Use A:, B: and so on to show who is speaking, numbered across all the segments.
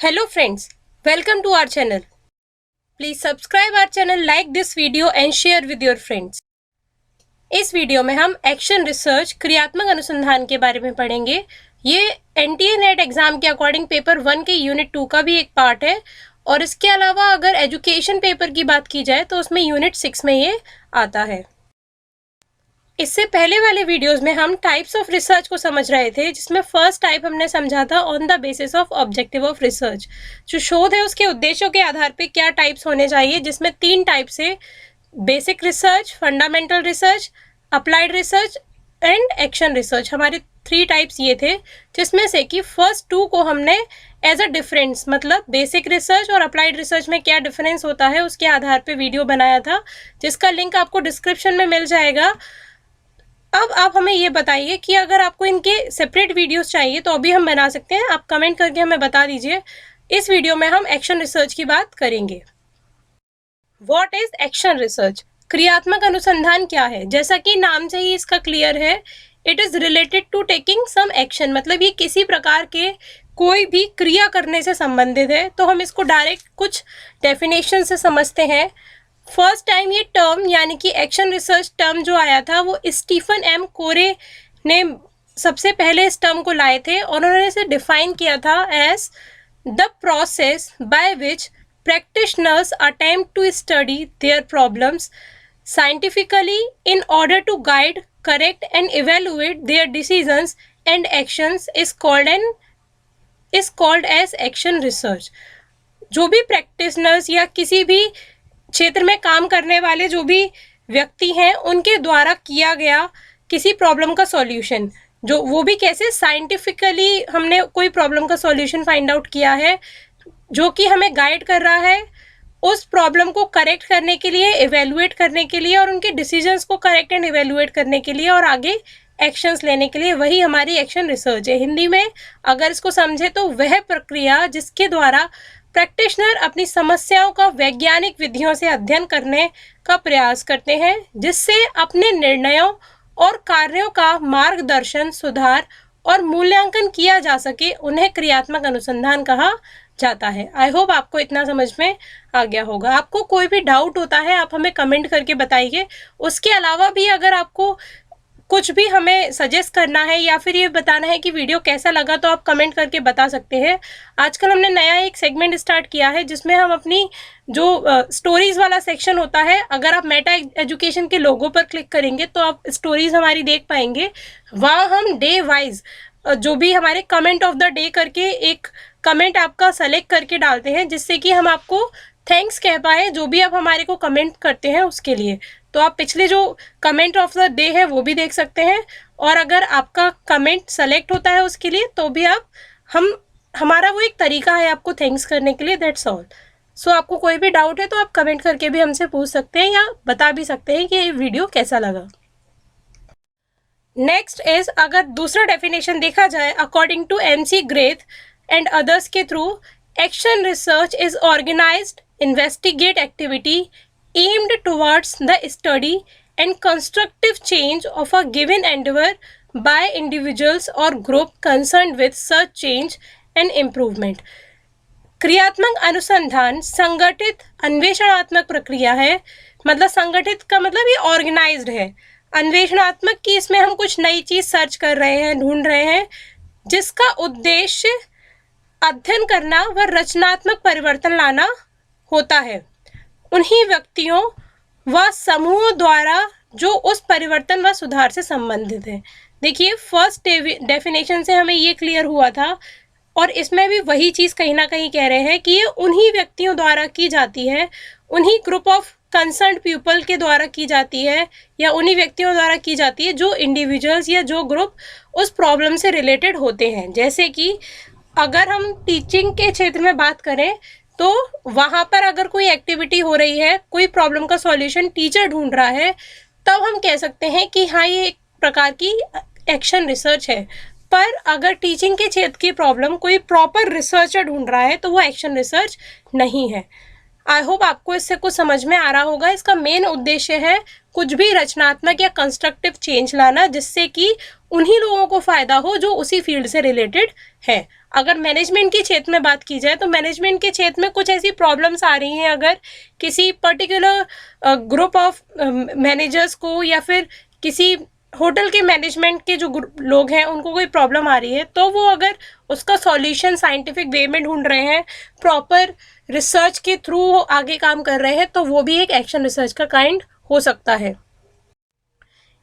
A: Hello friends, welcome to our channel. Please subscribe our channel, like this video and share with your friends. इस video में हम action research क्रियात्मक अनुसंधान के बारे में पढ़ेंगे। ये एनटीए नेट एग्जाम के अकॉर्डिंग पेपर 1 के यूनिट 2 का भी एक पार्ट है और इसके अलावा अगर एजुकेशन पेपर की बात की जाए तो उसमें यूनिट 6 में ये आता है। इससे पहले वाले वीडियोस में हम टाइप्स ऑफ रिसर्च को समझ रहे थे, जिसमें फर्स्ट टाइप हमने समझा था on the basis of objective of research. जो शोध है उसके उद्देश्यों के आधार पे क्या टाइप्स होने चाहिए, जिसमें 3 टाइप्स है: basic research, fundamental research, applied research and action research. हमारे 3 टाइप्स ये थे, जिसमें से कि फर्स्ट 2 को हमने एज अ डिफरेंस, मतलब बेसिक रिसर्च और अप्लाइड रिसर्च में क्या डिफरेंस होता है उसके आधार पे वीडियो बनाया था, जिसका लिंक आपको डिस्क्रिप्शन में मिल जाएगा। अब आप हमें ये बताइए कि अगर आपको इनके सेपरेट वीडियोस चाहिए तो अभी हम बना सकते हैं। आप कमेंट करके हमें बता दीजिए। इस वीडियो में हम एक्शन रिसर्च की बात करेंगे। What is action research? क्रियात्मक अनुसंधान क्या है? जैसा कि नाम से ही इसका क्लियर है, it is related to taking some action, मतलब ये किसी प्रकार के कोई भी क्रिया करने से संबंधित है। तो हम इसको डायरेक्ट कुछ डेफिनेशन से समझते हैं। फर्स्ट टाइम ये टर्म यानी कि एक्शन रिसर्च टर्म जो आया था वो स्टीफन एम कोरे ने सबसे पहले इस टर्म को लाए थे और उन्होंने इसे डिफाइन किया था as the process by which practitioners attempt to study their problems scientifically in order to guide, correct and evaluate their decisions and actions is called as action research. जो भी प्रैक्टिशनर्स या किसी भी क्षेत्र में काम करने वाले जो भी व्यक्ति हैं उनके द्वारा किया गया किसी प्रॉब्लम का सॉल्यूशन, जो वो भी कैसे साइंटिफिकली हमने कोई प्रॉब्लम का सॉल्यूशन फाइंड आउट किया है जो कि हमें गाइड कर रहा है उस प्रॉब्लम को करेक्ट करने के लिए, इवेलुएट करने के लिए और उनके डिसीजंस को करेक्ट एंड इवेलुएट करने के लिए और आगे एक्शंस लेने के लिए, वही हमारी एक्शन रिसर्च है। हिंदी में अगर इसको समझे तो वह प्रक्रिया जिसके द्वारा प्रैक्टिशनर अपनी समस्याओं का वैज्ञानिक विधियों से अध्ययन करने का प्रयास करते हैं, जिससे अपने निर्णयों और कार्यों का मार्गदर्शन, सुधार और मूल्यांकन किया जा सके, उन्हें क्रियात्मक अनुसंधान कहा जाता है। आई होप आपको इतना समझ में आ गया होगा। आपको कोई भी डाउट होता है आप हमें कमेंट करके बताइए। उसके अलावा भी अगर आपको कुछ भी हमें सजेस्ट करना है या फिर ये बताना है कि वीडियो कैसा लगा तो आप कमेंट करके बता सकते हैं। आजकल हमने नया एक सेगमेंट स्टार्ट किया है जिसमें हम अपनी जो स्टोरीज वाला सेक्शन होता है, अगर आप मेटा एजुकेशन के लोगो पर क्लिक करेंगे तो आप स्टोरीज हमारी देख पाएंगे। वहाँ हम डे वाइज जो भी हमारे कमेंट ऑफ द डे करके एक कमेंट आपका सेलेक्ट करके डालते हैं, जिससे कि हम आपको थैंक्स कह पाए जो भी आप हमारे को कमेंट करते हैं उसके लिए। तो आप पिछले जो कमेंट ऑफ द डे है वो भी देख सकते हैं और अगर आपका कमेंट सेलेक्ट होता है उसके लिए तो भी आप हमारा वो एक तरीका है आपको थैंक्स करने के लिए। That's all. सो आपको कोई भी डाउट है तो आप कमेंट करके भी हमसे पूछ सकते हैं या बता भी सकते हैं कि ये वीडियो कैसा लगा। नेक्स्ट इज, अगर दूसरा डेफिनेशन देखा जाए according to MC Grath and others के through, action research is organized investigate activity aimed towards the study and constructive change of a given endeavor by individuals or group concerned with such change and improvement। क्रियात्मक अनुसंधान संगठित अन्वेषणात्मक प्रक्रिया है, मतलब संगठित का मतलब ये ऑर्गेनाइज्ड है। अन्वेषणात्मक की इसमें हम कुछ नई चीज सर्च कर रहे हैं, ढूंढ रहे हैं, जिसका उद्देश्य अध्ययन करना व रचनात्मक परिवर्तन लाना होता है उन्हीं व्यक्तियों व समूहों द्वारा जो उस परिवर्तन व सुधार से संबंधित है। देखिए, फर्स्ट डेफिनेशन से हमें ये क्लियर हुआ था और इसमें भी वही चीज़ कहीं ना कहीं कह रहे हैं कि ये उन्हीं व्यक्तियों द्वारा की जाती है, उन्हीं ग्रुप ऑफ कंसर्न पीपल के द्वारा की जाती है या उन्हीं व्यक्तियों द्वारा की जाती है जो इंडिविजुअल्स या जो ग्रुप उस प्रॉब्लम से रिलेटेड होते हैं। जैसे कि अगर हम टीचिंग के क्षेत्र में बात करें तो वहाँ पर अगर कोई एक्टिविटी हो रही है, कोई प्रॉब्लम का सॉल्यूशन टीचर ढूंढ रहा है, तब हम कह सकते हैं कि हाँ ये एक प्रकार की एक्शन रिसर्च है। पर अगर टीचिंग के क्षेत्र की प्रॉब्लम कोई प्रॉपर रिसर्चर ढूंढ रहा है तो वो एक्शन रिसर्च नहीं है। आई होप आपको इससे कुछ समझ में आ रहा होगा। इसका मेन उद्देश्य है कुछ भी रचनात्मक या कंस्ट्रक्टिव चेंज लाना, जिससे कि उन्हीं लोगों को फायदा हो जो उसी फील्ड से रिलेटेड है। अगर मैनेजमेंट के क्षेत्र में बात की जाए तो मैनेजमेंट के क्षेत्र में कुछ ऐसी प्रॉब्लम्स आ रही हैं, अगर किसी पर्टिकुलर ग्रुप ऑफ मैनेजर्स को या फिर किसी होटल के मैनेजमेंट के जो लोग हैं उनको कोई प्रॉब्लम आ रही है, तो वो अगर उसका सॉल्यूशन साइंटिफिक वे में ढूंढ रहे हैं, प्रॉपर रिसर्च के थ्रू आगे काम कर रहे हैं, तो वो भी एक एक्शन रिसर्च का काइंड हो सकता है।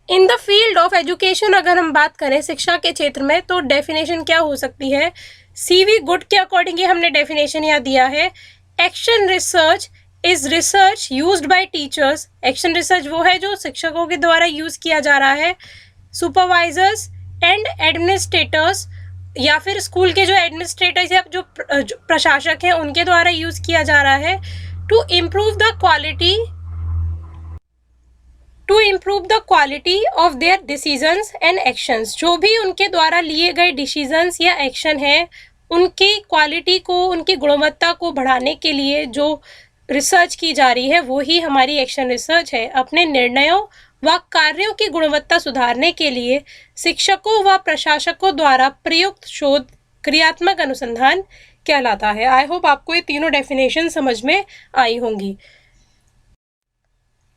A: In the field of education अगर हम बात करें शिक्षा के क्षेत्र में, तो डेफिनेशन क्या हो सकती है? सीवी गुड के अकॉर्डिंग हमने डेफिनेशन यहाँ दिया है, action research is research used by teachers. Action research वो है जो शिक्षकों के द्वारा यूज किया जा रहा है, सुपरवाइजर्स एंड एडमिनिस्ट्रेटर्स, या फिर स्कूल के जो एडमिनिस्ट्रेटर्स या जो प्रशासक हैं उनके द्वारा यूज किया जा रहा है, to improve the quality of their decisions and actions. जो भी उनके द्वारा लिए गए डिसीजंस या एक्शन है, उनकी क्वालिटी को, उनकी गुणवत्ता को बढ़ाने के लिए जो रिसर्च की जा रही है वो ही हमारी एक्शन रिसर्च है। अपने निर्णयों व कार्यों की गुणवत्ता सुधारने के लिए शिक्षकों व प्रशासकों द्वारा प्रयुक्त शोध क्रियात्मक अनुसंधान कहलाता है। आई होप आपको ये तीनों डेफिनेशन समझ में आई होंगी।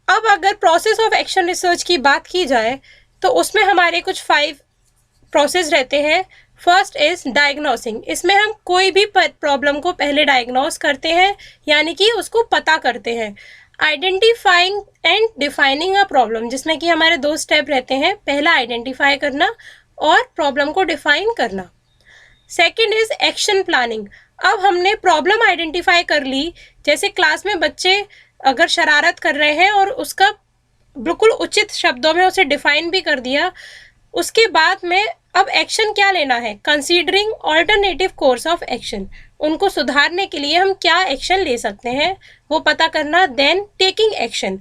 A: अब अगर प्रोसेस ऑफ एक्शन रिसर्च की बात की जाए तो उसमें हमारे कुछ 5 प्रोसेस रहते हैं। First is diagnosing. इसमें हम कोई भी प्रॉब्लम को पहले डायग्नोस करते हैं, यानी कि उसको पता करते हैं। Identifying and defining a problem, जिसमें कि हमारे 2 स्टेप रहते हैं, पहला आइडेंटिफाई करना और प्रॉब्लम को डिफाइन करना। Second is action planning. अब हमने प्रॉब्लम आइडेंटिफाई कर ली, जैसे क्लास में बच्चे अगर शरारत कर रहे हैं और उसका बिल्कुल उचित शब्दों में उसे डिफाइन भी कर दिया, उसके बाद में अब एक्शन क्या लेना है? Considering alternative course of action. उनको सुधारने के लिए हम क्या एक्शन ले सकते हैं वो पता करना। Then taking action.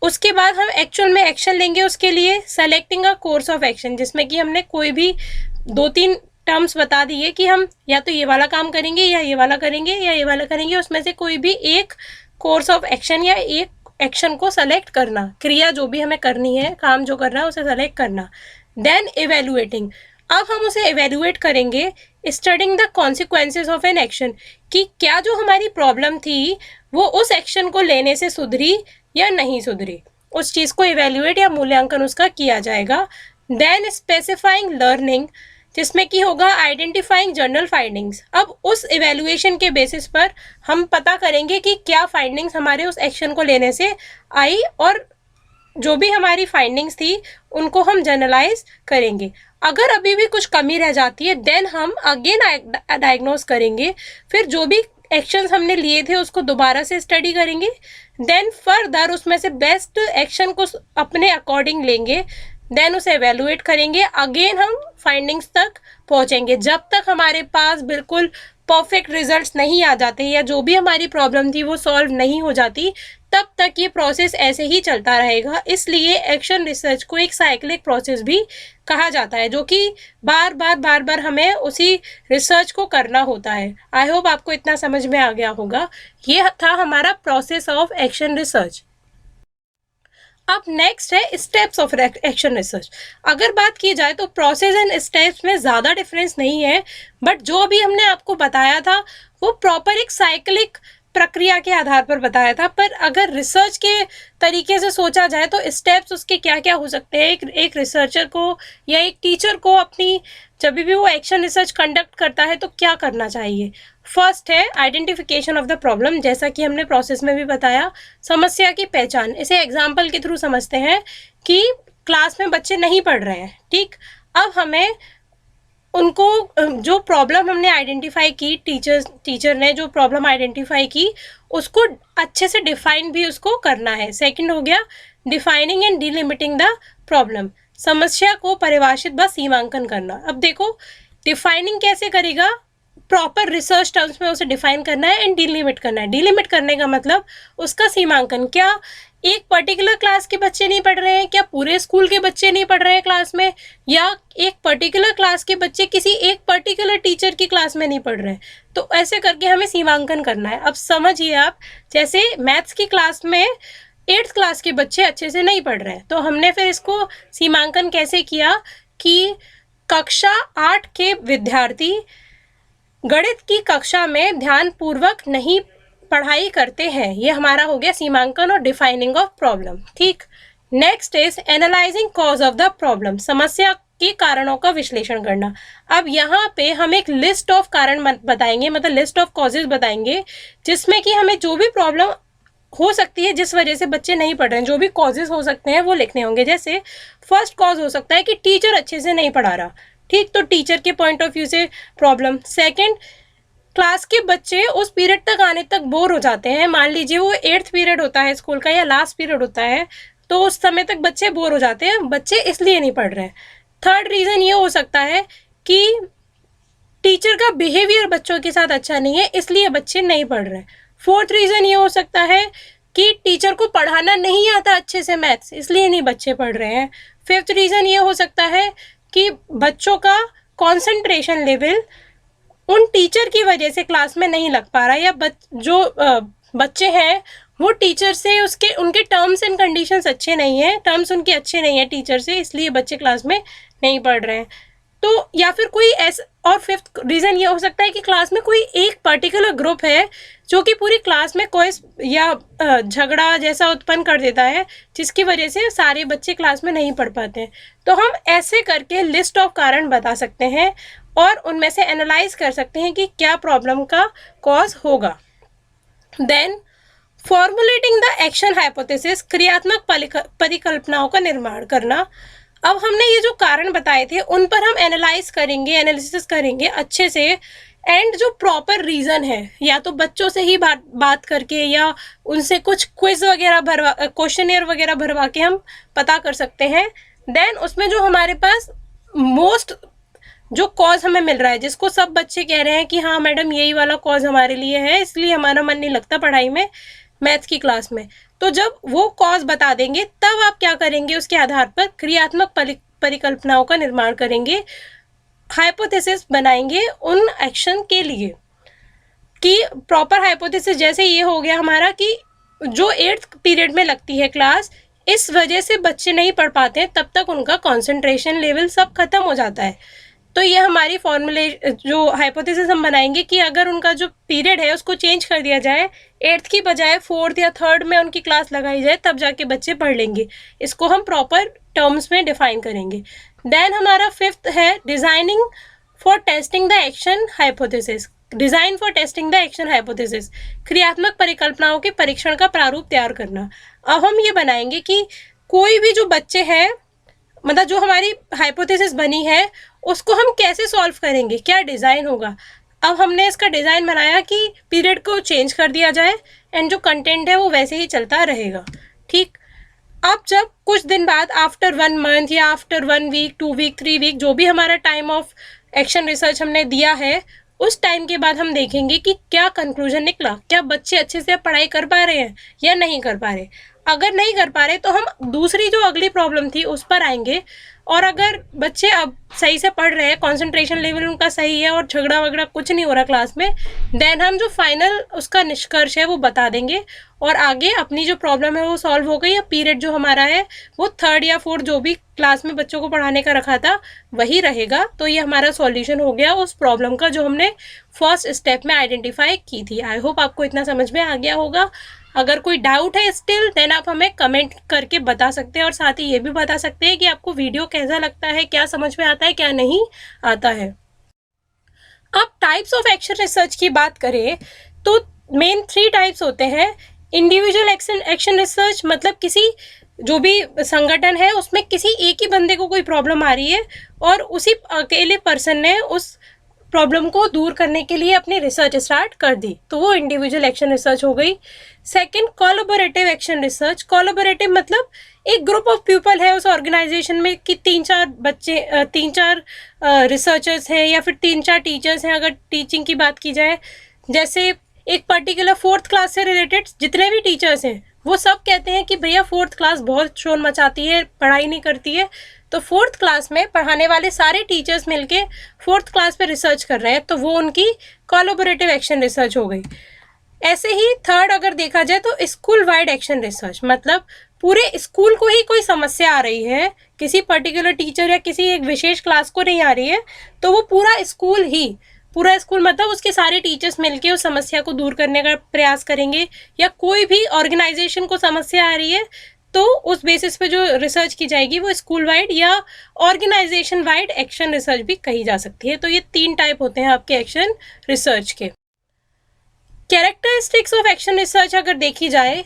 A: उसके बाद हम एक्चुअल में एक्शन लेंगे, उसके लिए selecting a course of action, जिसमें कि हमने कोई भी 2-3 टर्म्स बता दिए कि हम या तो ये वाला काम करेंगे या ये वाला करेंगे या ये वाला करेंगे, उसमें से कोई भी एक कोर्स ऑफ एक्शन या एक एक्शन को सेलेक्ट करना, क्रिया जो भी हमें करनी है, काम जो करना है उसे सेलेक्ट करना। Then evaluating. अब हम उसे इवेल्युएट करेंगे, studying the consequences of an action, कि क्या जो हमारी प्रॉब्लम थी वो उस एक्शन को लेने से सुधरी या नहीं सुधरी, उस चीज़ को इवेल्युएट या मूल्यांकन उसका किया जाएगा। देन स्पेसिफाइंग लर्निंग, जिसमें कि होगा आइडेंटिफाइंग जनरल फाइंडिंग्स। अब उस इवेल्युएशन के बेसिस पर हम पता करेंगे कि क्या फाइंडिंग्स हमारे उस एक्शन को लेने से आई, और जो भी हमारी फाइंडिंग्स थी उनको हम जनरलाइज करेंगे। अगर अभी भी कुछ कमी रह जाती है, देन हम अगेन डायग्नोस करेंगे, फिर जो भी एक्शंस हमने लिए थे उसको दोबारा से स्टडी करेंगे। देन फर्दर उसमें से बेस्ट एक्शन को अपने अकॉर्डिंग लेंगे, देन उसे एवेल्युएट करेंगे, अगेन हम फाइंडिंग्स तक पहुंचेंगे। जब तक हमारे पास बिल्कुल परफेक्ट रिजल्ट्स नहीं आ जाते या जो भी हमारी प्रॉब्लम थी वो सॉल्व नहीं हो जाती, तब तक ये प्रोसेस ऐसे ही चलता रहेगा। इसलिए एक्शन रिसर्च को एक साइक्लिक प्रोसेस भी कहा जाता है, जो कि बार बार हमें उसी रिसर्च को करना होता है। आई होप आपको इतना समझ में आ गया होगा। ये था हमारा प्रोसेस ऑफ एक्शन रिसर्च। अब नेक्स्ट है स्टेप्स ऑफ एक्शन रिसर्च। अगर बात की जाए तो प्रोसेस एंड स्टेप्स में ज़्यादा डिफरेंस नहीं है, बट जो अभी हमने आपको बताया था वो प्रॉपर एक साइक्लिक प्रक्रिया के आधार पर बताया था। पर अगर रिसर्च के तरीके से सोचा जाए तो स्टेप्स उसके क्या क्या हो सकते हैं, एक रिसर्चर को या एक टीचर को अपनी जब भी वो एक्शन रिसर्च कंडक्ट करता है तो क्या करना चाहिए। फर्स्ट है आइडेंटिफिकेशन ऑफ द प्रॉब्लम, जैसा कि हमने प्रोसेस में भी बताया। समस्या की पहचान, इसे एग्जाम्पल के थ्रू समझते हैं कि क्लास में बच्चे नहीं पढ़ रहे हैं, ठीक। अब हमें उनको जो प्रॉब्लम हमने आइडेंटिफाई की, टीचर ने जो प्रॉब्लम आइडेंटिफाई की उसको अच्छे से डिफाइन भी उसको करना है। सेकंड हो गया डिफाइनिंग एंड डिलिमिटिंग द प्रॉब्लम, समस्या को परिभाषित व सीमांकन करना। अब देखो डिफाइनिंग कैसे करेगा, प्रॉपर रिसर्च टर्म्स में उसे डिफाइन करना है एंड डिलिमिट करना है। डिलिमिट करने का मतलब उसका सीमांकन, क्या एक पर्टिकुलर क्लास के बच्चे नहीं पढ़ रहे हैं, क्या पूरे स्कूल के बच्चे नहीं पढ़ रहे हैं क्लास में, या एक पर्टिकुलर क्लास के बच्चे किसी एक पर्टिकुलर टीचर की क्लास में नहीं पढ़ रहे हैं। तो ऐसे करके हमें सीमांकन करना है। अब समझिए आप, जैसे मैथ्स की क्लास में 8th क्लास के बच्चे अच्छे से नहीं पढ़ रहे हैं, तो हमने फिर इसको सीमांकन कैसे किया कि कक्षा 8 के विद्यार्थी गणित की कक्षा में ध्यानपूर्वक नहीं पढ़ाई करते हैं। ये हमारा हो गया सीमांकन और डिफाइनिंग ऑफ प्रॉब्लम। ठीक, next is analysing cause of the problem, समस्या के कारणों का विश्लेषण करना। अब यहाँ पे हम एक लिस्ट ऑफ कारण बताएंगे, मतलब लिस्ट ऑफ कॉजेज बताएंगे, जिसमें कि हमें जो भी प्रॉब्लम हो सकती है जिस वजह से बच्चे नहीं पढ़ रहे हैं, जो भी कॉजेज हो सकते हैं वो लिखने होंगे। जैसे फर्स्ट कॉज हो सकता है कि टीचर अच्छे से नहीं पढ़ा रहा। ठीक, तो टीचर के पॉइंट ऑफ व्यू से प्रॉब्लम। सेकंड, क्लास के बच्चे उस पीरियड तक आने तक बोर हो जाते हैं। मान लीजिए वो 8th पीरियड होता है स्कूल का या लास्ट पीरियड होता है, तो उस समय तक बच्चे बोर हो जाते हैं, बच्चे इसलिए नहीं पढ़ रहे हैं। थर्ड रीज़न ये हो सकता है कि टीचर का बिहेवियर बच्चों के साथ अच्छा नहीं है, इसलिए बच्चे नहीं पढ़ रहे हैं। फोर्थ रीज़न ये हो सकता है कि टीचर को पढ़ाना नहीं आता अच्छे से मैथ्स, इसलिए नहीं बच्चे पढ़ रहे हैं। फिफ्थ रीज़न ये हो सकता है कि बच्चों का कॉन्सेंट्रेशन लेवल उन टीचर की वजह से क्लास में नहीं लग पा रहा, या जो बच्चे हैं वो टीचर से उनके टर्म्स एंड कंडीशंस अच्छे नहीं हैं, टर्म्स उनके अच्छे नहीं हैं टीचर से, इसलिए बच्चे क्लास में नहीं पढ़ रहे हैं। तो या फिर कोई ऐसा, और फिफ्थ रीज़न ये हो सकता है कि क्लास में कोई एक पर्टिकुलर ग्रुप है जो कि पूरी क्लास में कोई या झगड़ा जैसा उत्पन्न कर देता है, जिसकी वजह से सारे बच्चे क्लास में नहीं पढ़ पाते हैं। तो हम ऐसे करके लिस्ट ऑफ कारण बता सकते हैं और उनमें से एनालाइज कर सकते हैं कि क्या प्रॉब्लम का कॉज होगा। Then formulating the action hypothesis, क्रियात्मक परिकल्पनाओं का निर्माण करना। अब हमने ये जो कारण बताए थे उन पर हम एनालाइज करेंगे, एनालिसिस करेंगे अच्छे से, एंड जो प्रॉपर रीज़न है या तो बच्चों से ही बात करके या उनसे कुछ क्विज वगैरह भरवा, क्वेश्चनियर वगैरह भरवा के हम पता कर सकते हैं। देन उसमें जो हमारे पास मोस्ट जो कॉज हमें मिल रहा है, जिसको सब बच्चे कह रहे हैं कि हाँ मैडम यही वाला कॉज हमारे लिए है, इसलिए हमारा मन नहीं लगता पढ़ाई में, मैथ्स की क्लास में, तो जब वो कॉज बता देंगे तब आप क्या करेंगे, उसके आधार पर क्रियात्मक परिकल्पनाओं का निर्माण करेंगे, हाइपोथेसिस बनाएंगे उन एक्शन के लिए। कि प्रॉपर हाइपोथेसिस जैसे ये हो गया हमारा कि जो 8th पीरियड में लगती है क्लास, इस वजह से बच्चे नहीं पढ़ पाते हैं, तब तक उनका कॉन्सेंट्रेशन लेवल सब खत्म हो जाता है। तो ये हमारी फॉर्मूले जो हाइपोथेसिस हम बनाएंगे कि अगर उनका जो पीरियड है उसको चेंज कर दिया जाए, 8th की बजाय 4th या 3rd में उनकी क्लास लगाई जाए, तब जाके बच्चे पढ़ लेंगे। इसको हम प्रॉपर टर्म्स में डिफाइन करेंगे। देन हमारा 5th है designing for testing the action hypothesis, design for testing the action hypothesis, क्रियात्मक परिकल्पनाओं के परीक्षण का प्रारूप तैयार करना। अब हम ये बनाएंगे कि कोई भी जो बच्चे हैं, मतलब जो हमारी हाइपोथेसिस बनी है उसको हम कैसे सॉल्व करेंगे, क्या डिज़ाइन होगा। अब हमने इसका डिज़ाइन बनाया कि पीरियड को चेंज कर दिया जाए एंड जो कंटेंट है वो वैसे ही चलता रहेगा। ठीक, अब जब कुछ दिन बाद आफ्टर 1 मंथ या आफ्टर 1 वीक, 2 वीक, 3 वीक, जो भी हमारा टाइम ऑफ एक्शन रिसर्च हमने दिया है, उस टाइम के बाद हम देखेंगे कि क्या कंक्लूजन निकला, क्या बच्चे अच्छे से पढ़ाई कर पा रहे हैं या नहीं कर पा रहे। अगर नहीं कर पा रहे तो हम दूसरी जो अगली प्रॉब्लम थी उस पर आएंगे, और अगर बच्चे अब सही से पढ़ रहे हैं, कंसंट्रेशन लेवल उनका सही है और झगड़ा वगड़ा कुछ नहीं हो रहा क्लास में, देन हम जो फाइनल उसका निष्कर्ष है वो बता देंगे, और आगे अपनी जो प्रॉब्लम है वो सॉल्व हो गई, या पीरियड जो हमारा है वो 3rd या 4th जो भी क्लास में बच्चों को पढ़ाने का रखा था वही रहेगा। तो ये हमारा सॉल्यूशन हो गया उस प्रॉब्लम का जो हमने फर्स्ट स्टेप में आइडेंटिफाई की थी। आई होप आपको इतना समझ में आ गया होगा। अगर कोई डाउट है स्टिल, देन आप हमें कमेंट करके बता सकते हैं, और साथ ही ये भी बता सकते हैं कि आपको वीडियो कैसा लगता है, क्या समझ में आता है, क्या नहीं आता है। अब टाइप्स ऑफ एक्शन रिसर्च की बात करें तो मेन 3 टाइप्स होते हैं। इंडिविजुअल एक्शन रिसर्च, मतलब किसी जो भी संगठन है उसमें किसी एक ही बंदे को कोई प्रॉब्लम आ रही है और उसी अकेले पर्सन ने उस प्रॉब्लम को दूर करने के लिए अपनी रिसर्च स्टार्ट कर दी, तो वो इंडिविजुअल एक्शन रिसर्च हो गई। Second, collaborative action research. Collaborative मतलब एक ग्रुप ऑफ पीपल है उस ऑर्गेनाइजेशन में कि 3-4 बच्चे, 3-4 रिसर्चर्स हैं या फिर 3-4 टीचर्स हैं, अगर टीचिंग की बात की जाए। जैसे एक पर्टिकुलर 4th क्लास से रिलेटेड जितने भी टीचर्स हैं वो सब कहते हैं कि भैया 4th क्लास बहुत शोर मचाती है, पढ़ाई नहीं करती है, तो 4th क्लास में पढ़ाने वाले सारे टीचर्स मिलके 4th क्लास पे रिसर्च कर रहे हैं, तो वो उनकी कोलैबोरेटिव एक्शन रिसर्च हो गई। ऐसे ही थर्ड अगर देखा जाए तो स्कूल वाइड एक्शन रिसर्च, मतलब पूरे स्कूल को ही कोई समस्या आ रही है, किसी पर्टिकुलर टीचर या किसी एक विशेष क्लास को नहीं आ रही है, तो वो पूरा स्कूल ही पूरा स्कूल मतलब उसके सारे टीचर्स मिलके उस समस्या को दूर करने का प्रयास करेंगे, या कोई भी ऑर्गेनाइजेशन को समस्या आ रही है तो उस बेसिस पे जो रिसर्च की जाएगी वो स्कूल वाइड या ऑर्गेनाइजेशन वाइड एक्शन रिसर्च भी कही जा सकती है। तो ये 3 टाइप होते हैं आपके एक्शन रिसर्च के। कैरेक्टरिस्टिक्स ऑफ एक्शन रिसर्च अगर देखी जाए,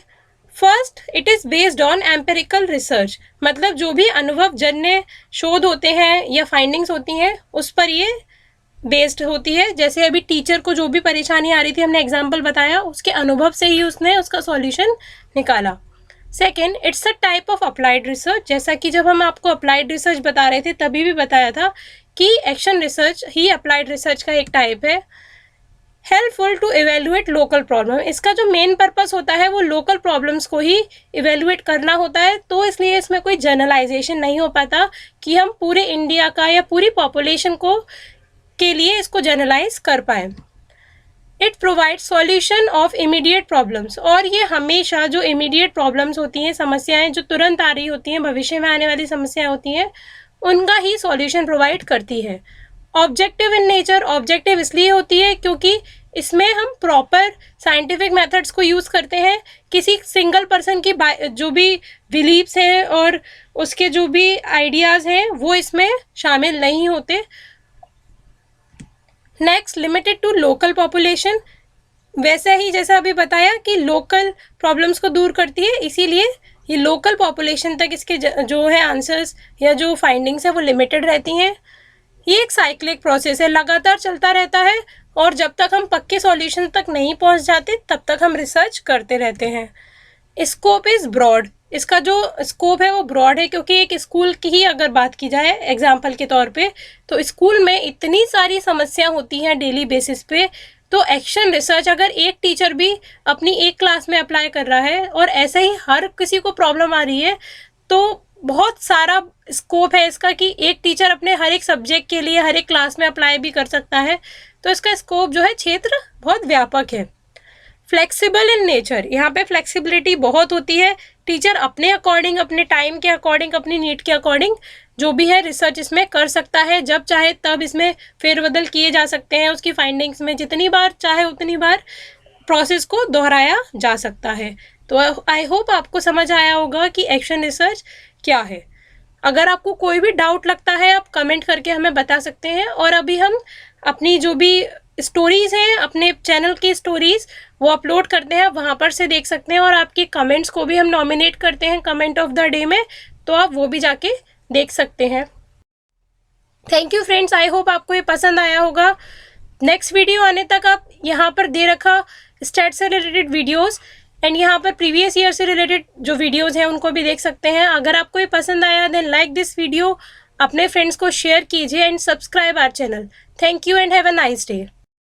A: first it is based on empirical research, मतलब जो भी अनुभवजन्य शोध होते हैं या फाइंडिंग्स होती हैं उस पर ये बेस्ड होती है। जैसे अभी टीचर को जो भी परेशानी आ रही थी, हमने एग्जाम्पल बताया, उसके अनुभव से ही उसने उसका सॉल्यूशन निकाला। Second, it's a type of applied research, जैसा कि जब हम आपको अप्लाइड रिसर्च बता रहे थे तभी भी बताया था कि एक्शन रिसर्च ही अप्लाइड रिसर्च का एक टाइप है। Helpful to evaluate local problem, इसका जो मेन पर्पस होता है वो लोकल प्रॉब्लम्स को ही इवेल्युएट करना होता है, तो इसलिए इसमें कोई जनरलाइजेशन नहीं हो पाता कि हम पूरे इंडिया का या पूरी पॉपुलेशन को के लिए इसको जनरलाइज कर पाए। It provide solution of immediate problems, और ये हमेशा जो इमीडिएट प्रॉब्लम्स होती हैं, समस्याएं जो तुरंत आ रही होती हैं, भविष्य में आने वाली समस्याएं होती हैं, उनका ही सॉल्यूशन प्रोवाइड करती है। ऑब्जेक्टिव इन नेचर, ऑब्जेक्टिव इसलिए होती है क्योंकि इसमें हम प्रॉपर साइंटिफिक मेथड्स को यूज़ करते हैं, किसी सिंगल पर्सन की जो भी बिलीव्स हैं और उसके जो भी आइडियाज़ हैं वो इसमें शामिल नहीं होते। Next, limited to local population, वैसे ही जैसा अभी बताया कि लोकल प्रॉब्लम्स को दूर करती है, इसीलिए ये लोकल पॉपुलेशन तक इसके जो है आंसर्स या जो फाइंडिंग्स है वो लिमिटेड रहती हैं। ये एक साइक्लिक प्रोसेस है, लगातार चलता रहता है, और जब तक हम पक्के सॉल्यूशन तक नहीं पहुंच जाते तब तक हम रिसर्च करते रहते हैं। स्कोप इज़ ब्रॉड, इसका जो स्कोप है वो ब्रॉड है, क्योंकि एक स्कूल की ही अगर बात की जाए एग्जाम्पल के तौर पे, तो स्कूल में इतनी सारी समस्या होती हैं डेली बेसिस पे, तो एक्शन रिसर्च अगर एक टीचर भी अपनी एक क्लास में अप्लाई कर रहा है और ऐसे ही हर किसी को प्रॉब्लम आ रही है, तो बहुत सारा स्कोप है इसका कि एक टीचर अपने हर एक सब्जेक्ट के लिए हर एक क्लास में अप्लाई भी कर सकता है, तो इसका स्कोप जो है क्षेत्र बहुत व्यापक है। फ्लेक्सिबल इन नेचर, यहाँ पे फ्लेक्सिबिलिटी बहुत होती है, टीचर अपने अकॉर्डिंग, अपने टाइम के अकॉर्डिंग, अपनी नीड के अकॉर्डिंग जो भी है रिसर्च इसमें कर सकता है, जब चाहे तब इसमें फेरबदल किए जा सकते हैं, उसकी फाइंडिंग्स में जितनी बार चाहे उतनी बार प्रोसेस को दोहराया जा सकता है। तो आई होप आपको समझ आया होगा कि एक्शन रिसर्च क्या है। अगर आपको कोई भी डाउट लगता है आप कमेंट करके हमें बता सकते हैं, और अभी हम अपनी जो भी स्टोरीज़ हैं अपने चैनल की स्टोरीज़ वो अपलोड करते हैं, वहाँ पर से देख सकते हैं, और आपके कमेंट्स को भी हम नॉमिनेट करते हैं कमेंट ऑफ द डे में, तो आप वो भी जाके देख सकते हैं। Thank you friends, I hope आपको ये पसंद आया होगा। नेक्स्ट वीडियो आने तक आप यहाँ पर दे रखा स्टैट से रिलेटेड वीडियोज़ एंड यहाँ पर प्रीवियस ईयर से रिलेटेड जो वीडियोज़ हैं उनको भी देख सकते हैं। अगर आपको ये पसंद आया देन लाइक दिस वीडियो, अपने फ्रेंड्स को शेयर कीजिए and subscribe our channel. Thank you and have a nice day.